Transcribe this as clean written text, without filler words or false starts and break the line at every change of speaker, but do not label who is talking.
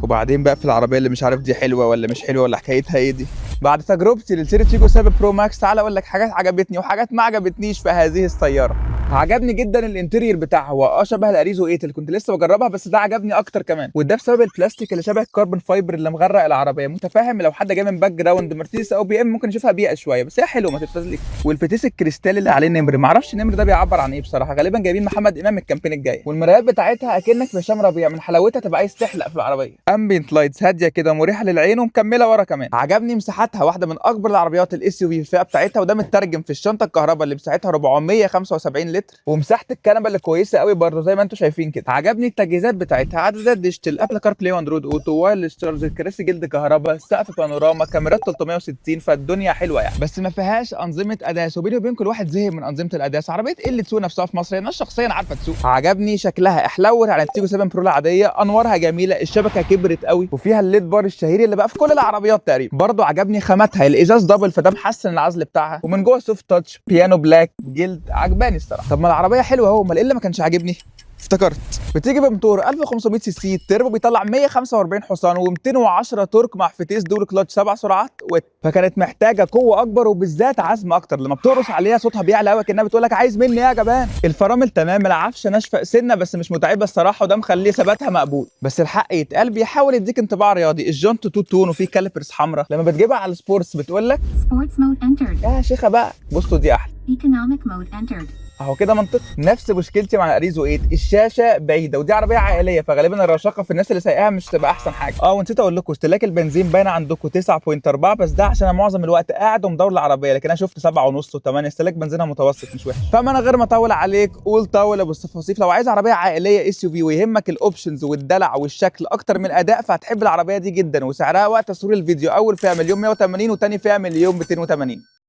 وبعدين بقى في العربيه اللي مش عارف دي حلوه ولا مش حلوه ولا حكايتها ايه دي. بعد تجربتي للسيري تيجو 7 برو ماكس تعالى اقول لك حاجات عجبتني وحاجات ما عجبتنيش في هذه السياره. عجبني جدا الانتيريور بتاعها، هو شبه الاريزو 8 اللي كنت لسه بجربها، بس ده عجبني اكتر كمان، وده بسبب البلاستيك اللي شبه الكربون فايبر اللي مغرق العربيه. متفاهم لو حد جاي من باك جراوند مرسيدس او بي ام ممكن يشوفها بيئه شويه، بس هي حلوه ما تتفزلكش. والفتيس الكريستال اللي عليه نمر، معرفش النمر ده بيعبر عن ايه بصراحه، غالبا جايبين محمد امام الكامبين الجاي. والمرايات بتاعتها اكنك في هشام ربيع، من حلاوتها تبقى عايز تحلق في العربيه. امبينت لايتس هاديه كده مريحه للعين ومكمله ورا كمان. عجبني مساحتها، واحده من اكبر العربيات الاس يو في الفئه بتاعتها، وده مترجم في الشنطه الكهرباء اللي مساحتها 475 لتر. ومساحه الكنبه اللي كويسه قوي برضه زي ما انتم شايفين كده. عجبني التجهيزات بتاعتها، عدسات ديجيتال، ابل كار بلاي واندرويد اوتو، وايرلس تشارجر، كراسي جلد كهرباء، سقف بانوراما، كاميرات 360، فالدنيا حلوه يعني. بس ما فيهاش انظمه اداس، وبيني وبين كل واحد زهق من انظمه الاداس. عربيه ايه اللي تسوق نفسها في مصر؟ الناس شخصيا عارفه تسوق. عجبني شكلها احلور على التيجو 7 برو العاديه، انوارها جميله، الشبكه كبرت قوي، وفيها الليد بار الشهير اللي بقى في كل العربيات تقريبا. برضه عجبني خاماتها، الازاز دبل فده محسن العزل بتاعها، ومن جوه سوفت تاتش، بيانو بلاك، جلد. عجباني الصراحه. طب ما العربيه حلوه اهو، امال ايه اللي ما كانش عاجبني؟ افتكرت بتيجي بموتور 1500 سي سي، التربو بيطلع 145 حصان و210 تورك مع فتيس دول كلاتش 7 سرعات فكانت محتاجه قوه اكبر وبالذات عزم اكتر. لما بتقرص عليها صوتها بيعلى قوي كانها بتقول لك عايز مني ايه يا جبان. الفرامل تمام، العفشه ناشفه سنه بس مش متعبه الصراحه، وده مخليه ثباتها مقبول. بس الحق يتقال بيحاول يديك انطباع رياضي. الجونت تو تون وفي كاليبرز حمراء، لما بتجيبها على السبورتس بتقول لك
Sports mode entered.
يا شيخه بقى بصوا دي احلى.
Economic mode entered.
اهو كده منطق. نفس مشكلتي مع الاريزو 8، الشاشه بعيده، ودي عربيه عائليه فغالبا الرشاقه في الناس اللي سايقاها مش تبقى احسن حاجه. ونسيت اقول لكم استهلاك البنزين باين عندكم 9.4، بس ده عشان انا معظم الوقت قاعد ومدور العربيه، لكن انا شفت 7.5 و8. استهلاك بنزينها متوسط مش وحش. فما انا غير ما اطول عليك قول طول ابو الصفاصيف، لو عايز عربيه عائليه اس يو في ويهمك الاوبشنز والدلع والشكل اكتر من الاداء فهتحب العربيه دي جدا. وسعرها وقت تصوير الفيديو اول فئه 1,180,000 وتاني فئه 1,280,000.